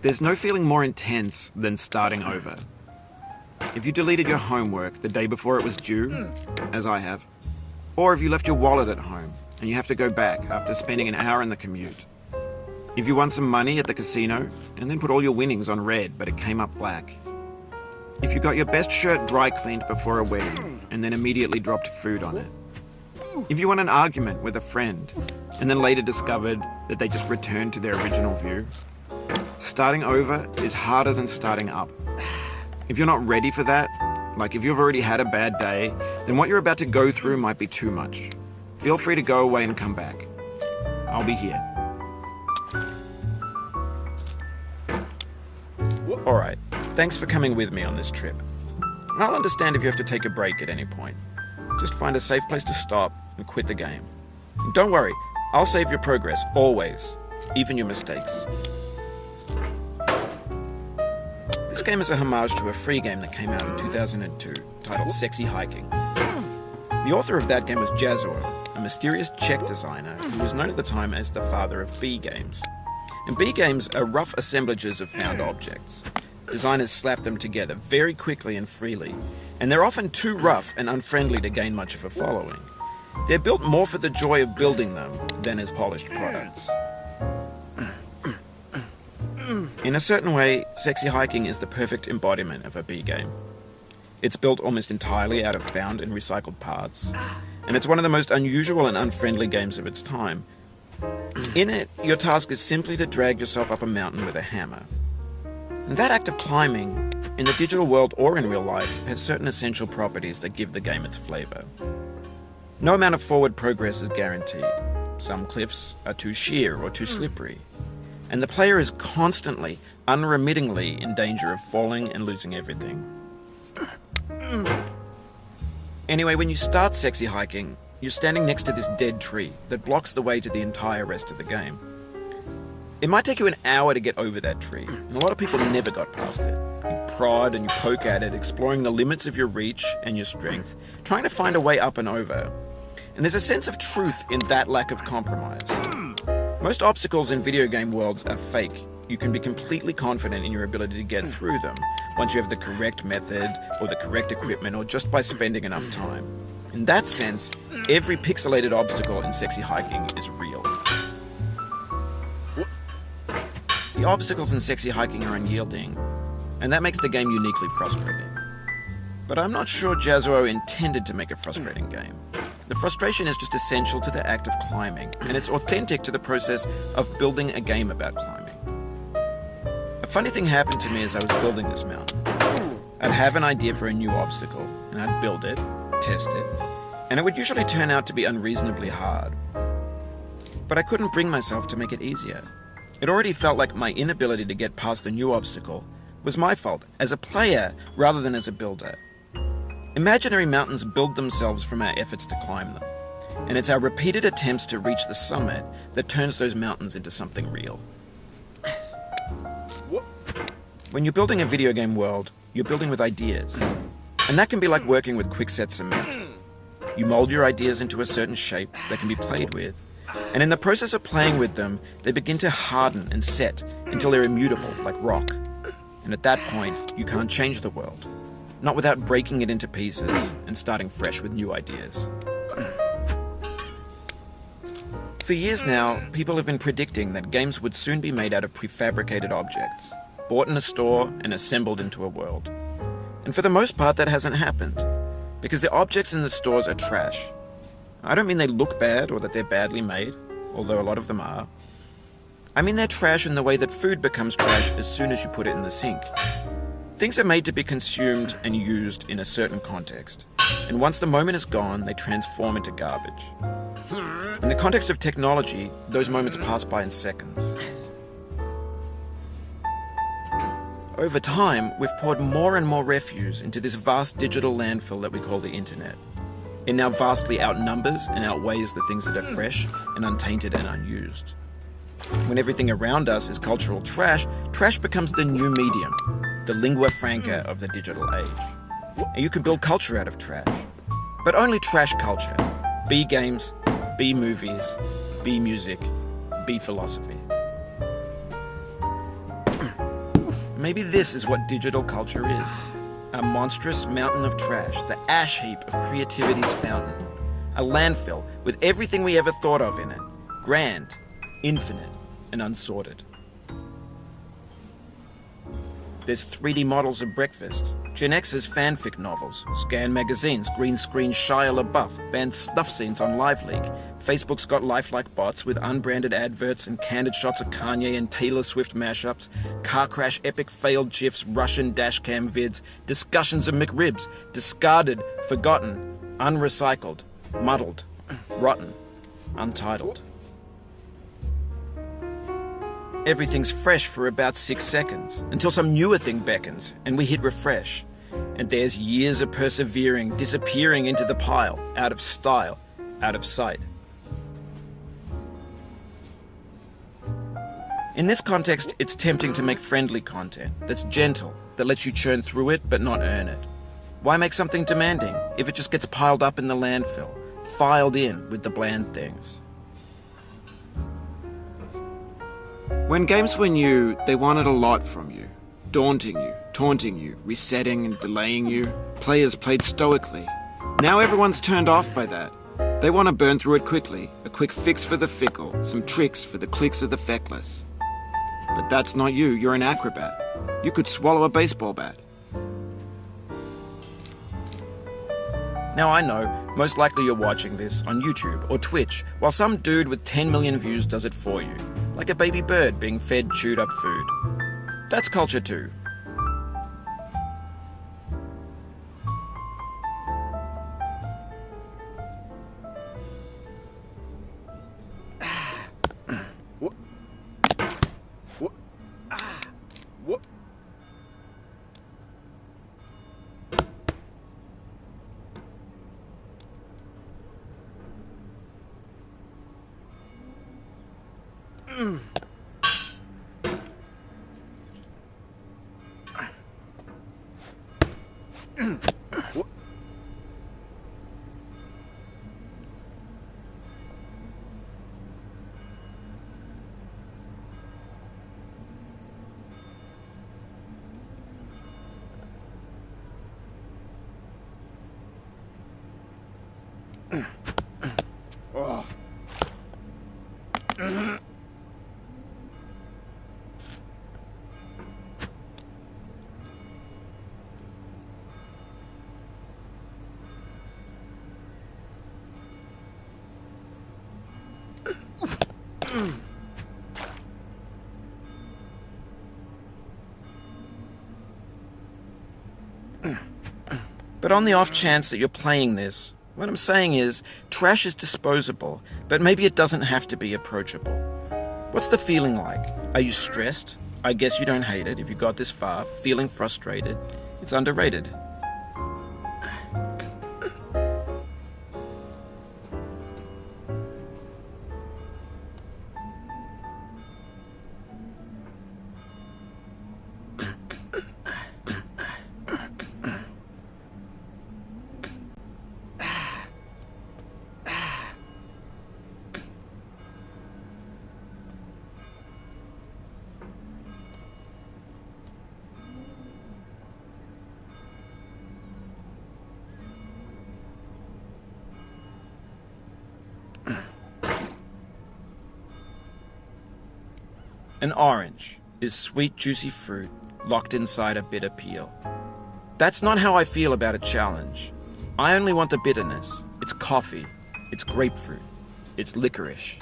There's no feeling more intense than starting over. If you deleted your homework the day before it was due, as I have, or if you left your wallet at home and you have to go back after spending an hour in the commute. If you won some money at the casino and then put all your winnings on red but it came up black. If you got your best shirt dry cleaned before a wedding and then immediately dropped food on it. If you won an argument with a friend and then later discovered that they just returned to their original view. Starting over is harder than starting up. If you're not ready for that, like if you've already had a bad day, then what you're about to go through might be too much. Feel free to go away and come back. I'll be here. Alright, thanks for coming with me on this trip. I'll understand if you have to take a break at any point. Just find a safe place to stop and quit the game. And don't worry, I'll save your progress, always, even your mistakes. This game is a homage to a free game that came out in 2002, titled Sexy Hiking. The author of that game was Jazzuo, a mysterious Czech designer who was known at the time as the father of B games. And B games are rough assemblages of found objects. Designers slap them together very quickly and freely, and they're often too rough and unfriendly to gain much of a following. They're built more for the joy of building them than as polished products. In a certain way, Sexy Hiking is the perfect embodiment of a B game. It's built almost entirely out of found and recycled parts, and it's one of the most unusual and unfriendly games of its time. In it, your task is simply to drag yourself up a mountain with a hammer. And that act of climbing, in the digital world or in real life, has certain essential properties that give the game its flavor. No amount of forward progress is guaranteed. Some cliffs are too sheer or too slippery. And the player is constantly, unremittingly in danger of falling and losing everything. Anyway, when you start Sexy Hiking, you're standing next to this dead tree that blocks the way to the entire rest of the game. It might take you an hour to get over that tree, and a lot of people never got past it. You prod and you poke at it, exploring the limits of your reach and your strength, trying to find a way up and over. And there's a sense of truth in that lack of compromise. Most obstacles in video game worlds are fake. You can be completely confident in your ability to get through them once you have the correct method or the correct equipment or just by spending enough time. In that sense, every pixelated obstacle in Sexy Hiking is real. The obstacles in Sexy Hiking are unyielding, and that makes the game uniquely frustrating. But I'm not sure Jazzuo intended to make a frustrating game. The frustration is just essential to the act of climbing, and it's authentic to the process of building a game about climbing. A funny thing happened to me as I was building this mountain. I'd have an idea for a new obstacle, and I'd build it, test it, and it would usually turn out to be unreasonably hard. But I couldn't bring myself to make it easier. It already felt like my inability to get past the new obstacle was my fault as a player rather than as a builder. Imaginary mountains build themselves from our efforts to climb them, and it's our repeated attempts to reach the summit that turns those mountains into something real. When you're building a video game world, you're building with ideas, and that can be like working with quickset cement. You mold your ideas into a certain shape that can be played with, and in the process of playing with them, they begin to harden and set until they're immutable, like rock. And at that point, you can't change the world. Not without breaking it into pieces and starting fresh with new ideas. For years now, people have been predicting that games would soon be made out of prefabricated objects, bought in a store and assembled into a world. And for the most part, that hasn't happened, because the objects in the stores are trash. I don't mean they look bad or that they're badly made, although a lot of them are. I mean they're trash in the way that food becomes trash as soon as you put it in the sink. Things are made to be consumed and used in a certain context, and once the moment is gone, they transform into garbage. In the context of technology, those moments pass by in seconds. Over time, we've poured more and more refuse into this vast digital landfill that we call the internet. It now vastly outnumbers and outweighs the things that are fresh and untainted and unused. When everything around us is cultural trash, trash becomes the new medium, the lingua franca of the digital age. And you can build culture out of trash. But only trash culture. Be games, be movies, be music, be philosophy. Maybe this is what digital culture is. A monstrous mountain of trash, the ash heap of creativity's fountain. A landfill with everything we ever thought of in it. Grand, infinite, and unsorted. There's 3D models of breakfast, Gen X's fanfic novels, Scan magazines, green screen Shia LaBeouf, banned snuff scenes on LiveLeak. Facebook's got lifelike bots with unbranded adverts and candid shots of Kanye and Taylor Swift mashups, car crash epic failed GIFs, Russian dashcam vids, discussions of McRibs, discarded, forgotten, unrecycled, muddled, rotten, untitled. Everything's fresh for about 6 seconds, until some newer thing beckons, and we hit refresh. And there's years of persevering, disappearing into the pile, out of style, out of sight. In this context, it's tempting to make friendly content that's gentle, that lets you churn through it but not earn it. Why make something demanding if it just gets piled up in the landfill, filed in with the bland things? When games were new, they wanted a lot from you. Daunting you, taunting you, resetting and delaying you. Players played stoically. Now everyone's turned off by that. They want to burn through it quickly, a quick fix for the fickle, some tricks for the clicks of the feckless. But that's not you, you're an acrobat. You could swallow a baseball bat. Now I know, most likely you're watching this on YouTube or Twitch, while some dude with 10 million views does it for you, like a baby bird being fed chewed up food. That's culture too. But on the off chance that you're playing this, what I'm saying is, trash is disposable, but maybe it doesn't have to be approachable. What's the feeling like? Are you stressed? I guess you don't hate it if you got this far. Feeling frustrated? It's underrated. An orange is sweet, juicy fruit locked inside a bitter peel. That's not how I feel about a challenge. I only want the bitterness. It's coffee. It's grapefruit. It's licorice.